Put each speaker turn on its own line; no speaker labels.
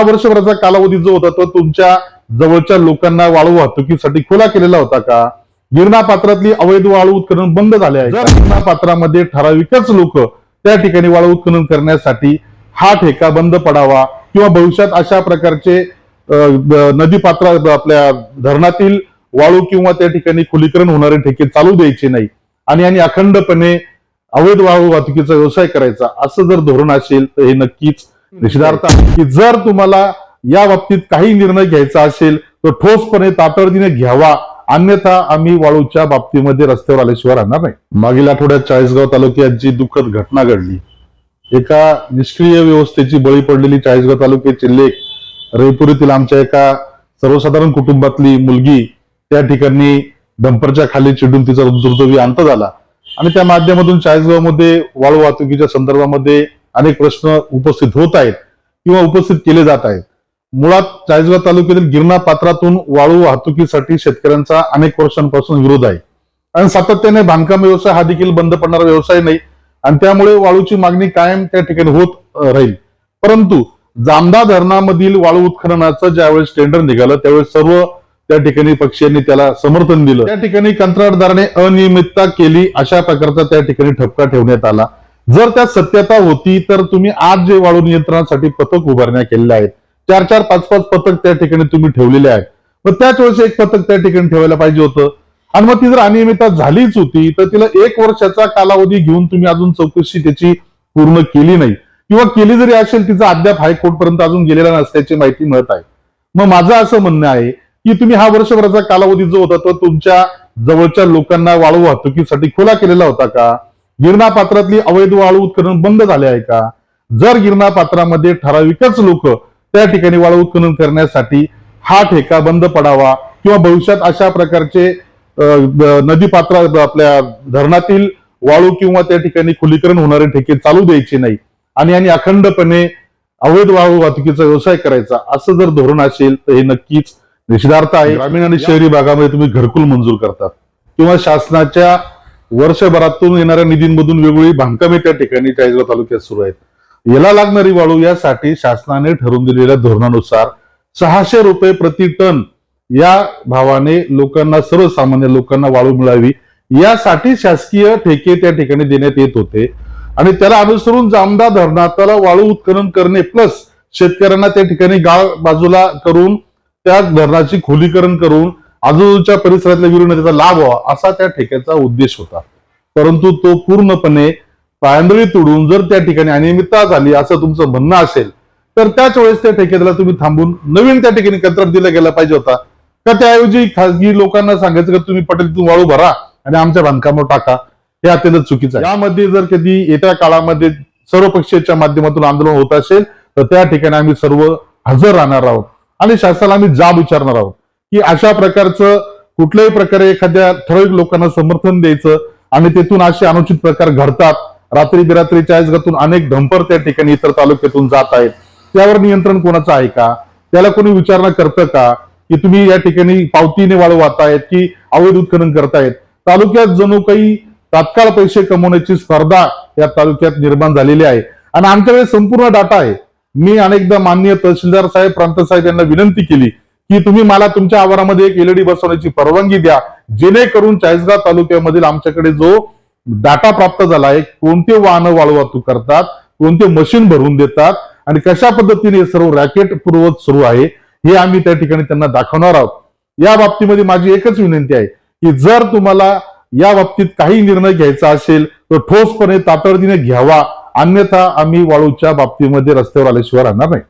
वर्षभराचा कालावधी जो होता तो तुमच्या जवळच्या लोकांना वाळू वाहतुकीसाठी खुला केलेला होता का? गिरणा पात्रातली अवैध वाळू उत्खनन बंद झाले आहे. जर गिरणा पात्रामध्ये ठराविकच लोक त्या ठिकाणी वाळू उत्खनन करण्यासाठी हा ठेका बंद पडावा किंवा भविष्यात अशा प्रकारचे नदी पात्र आपल्या धरणातील वाळू किंवा त्या ठिकाणी खुलीकरण होणारे ठेके चालू द्यायचे नाही आणि अखंडपणे अवैध वाळू वाहतुकीचा व्यवसाय करायचा, असं जर धोरण असेल तर हे नक्कीच निषेधार्थ आहे. की जर तुम्हाला या बाबतीत काही निर्णय घ्यायचा असेल तर ठोसपणे तातडीने घ्यावा, अन्यथा आम्ही वाळूच्या बाबतीमध्ये रस्त्यावर आल्याशिवाय राहणार नाही. मागील आठवड्यात चाळीसगाव तालुक्यात जी दुःखद घटना घडली, एका निष्क्रिय व्यवस्थेची बळी पडलेली चाळीसगाव तालुक्याची लेक रेपुरीतील आमच्या एका सर्वसाधारण कुटुंबातली मुलगी त्या ठिकाणी डंपरच्या खाली चिडून तिचा दुर्दैवी अंत झाला आणि त्या माध्यमातून चाळीसगावमध्ये वाळू वाहतुकीच्या संदर्भामध्ये अनेक प्रश्न उपस्थित होत आहेत किंवा उपस्थित केले जात आहेत. मुळात चाळीसगाव तालुक्यातील गिरणा पात्रातून वाळू वाहतुकीसाठी शेतकऱ्यांचा अनेक वर्षांपासून विरोध आहे आणि सातत्याने बांधकाम व्यवसाय हा देखील बंद पडणारा व्यवसाय नाही आणि त्यामुळे वाळूची मागणी कायम त्या ठिकाणी होत राहील. परंतु जामदा धरणामधील वाळू उत्खननाचं ज्यावेळेस टेंडर निघालं त्यावेळेस सर्व त्या ठिकाणी पक्षीयांनी त्याला समर्थन दिलं. त्या ठिकाणी कंत्राटदाराने अनियमितता केली अशा प्रकारचा त्या ठिकाणी ठपका ठेवण्यात आला. जर त्यात सत्यता होती तर तुम्ही आज जे वाळू नियंत्रणासाठी पथक उभारण्या केलेल्या आहेत, 4-4, 5-5 पथक त्या ठिकाणी तुम्ही ठेवलेले आहेत, मग त्याच वेळेस एक पथक त्या ठिकाणी ठेवायला पाहिजे होतं. आणि मग ती जर अनियमितता झालीच होती तर तिला 1 वर्षाचा कालावधी घेऊन तुम्ही अजून चौकशी त्याची पूर्ण केली नाही किंवा केली जरी असेल तिचा अद्याप हायकोर्ट पर्यंत अजून गेलेला नसल्याची माहिती मिळत आहे. मग माझं असं म्हणणं आहे की तुम्ही हा वर्षभराचा कालावधी जो होता तो तुमच्या जवळच्या लोकांना वाळू वाहतुकीसाठी खुला केलेला होता का? गिरणा पात्रातली अवैध वाळू उत्खनन बंद झाले आहे का? जर गिरणा पात्रामध्ये ठराविकच लोक त्या ठिकाणी वाळू उत्खनन करण्यासाठी हा ठेका बंद पडावा किंवा भविष्यात अशा प्रकारचे नदी पात्र आपल्या धरणातील वाळू किंवा त्या ठिकाणी खुलीकरण होणारे ठेके चालू द्यायचे नाही आणि अखंडपणे अवैध वाळू वाहतुकीचा व्यवसाय करायचा, असं जर धोरण असेल तर हे नक्कीच निषेधार्थ आहे. ग्रामीण आणि शहरी भागामध्ये तुम्ही घरकुल मंजूर करतात किंवा शासनाच्या वर्षभरातून येणाऱ्या निधीमधून वेगवेगळी बांधकामे त्या ठिकाणी चाळीसगाव तालुक्यात सुरू आहेत. याला लागणारी वाळू यासाठी शासनाने ठरवून दिलेल्या धोरणानुसार 600 रुपये प्रति टन या भावाने लोकांना, सर्वसामान्य लोकांना वाळू मिळावी यासाठी शासकीय ठेके त्या ठिकाणी देण्यात येत होते आणि त्याला अनुसरून जामदा धरणातला वाळू उत्खनन करणे प्लस शेतकऱ्यांना त्या ठिकाणी गाळ बाजूला करून त्या धरणाची खोलीकरण करून आजूबाजूच्या परिसरातल्या विहिरींना त्याचा लाभ व्हावा असा त्या ठेक्याचा उद्देश होता. परंतु तो पूर्णपणे पायंदळी तोडून जर त्या ठिकाणी अनियमितता झाली असं तुमचं म्हणणं असेल तर त्याच वेळेस त्या ठेकेदाराला तुम्ही थांबून नवीन त्या ठिकाणी कंत्राट दिला गेला पाहिजे होता का? त्याऐवजी खासगी लोकांना सांगायचं की तुम्ही पटेल वाळू भरा आणि आमच्या बांधकामावर टाका, हे अत्यंत चुकीचं आहे. यामध्ये जर कधी येत्या काळामध्ये सर्व पक्षाच्या माध्यमातून आंदोलन होत असेल तर त्या ठिकाणी आम्ही सर्व हजर राहणार आहोत आणि शासनाला आम्ही जाब विचारणार आहोत की अशा प्रकारचं कुठल्याही प्रकारे एखाद्या ठराविक लोकांना समर्थन द्यायचं आणि तेथून असे अनुचित प्रकार घडतात. रात्री बिरात्री चाळीसगावातून अनेक डंपर त्या ठिकाणी इतर तालुक्यातून जात आहेत, त्यावर नियंत्रण कोणाचं आहे का? त्याला कोणी विचारणा करतं का की तुम्ही या ठिकाणी पावतीने वाळू वाहतायत की अवैध उत्खनन करतायत? तालुक्यात जणू काही तात्काळ पैसे कमवण्याची स्पर्धा या तालुक्यात निर्माण झालेली आहे आणि आमच्याकडे संपूर्ण डाटा आहे. मी अनेकदा माननीय तहसीलदार साहेब, प्रांत साहेब यांना विनंती केली की तुम्ही मला तुमच्या आवारामध्ये एक LED बसवण्याची परवानगी द्या, जेणेकरून चाळीसगाव तालुक्यामधील आमच्याकडे जो डाटा प्राप्त झाला आहे, कोणते वाहनं वाळू वाहतूक करतात, कोणते मशीन भरून देतात आणि कशा पद्धतीने सर्व रॅकेट पूर्वत सुरू आहे हे आम्ही त्या ठिकाणी त्यांना दाखवणार आहोत. या बाबतीमध्ये माझी एकच विनंती आहे की जर तुम्हाला या बाबतीत काही निर्णय घ्यायचा असेल तर ठोसपणे तातडीने घ्यावा, अन्यथा आम्ही वाळूच्या बाबतीमध्ये रस्त्यावर आल्याशिवाय राहणार नाही.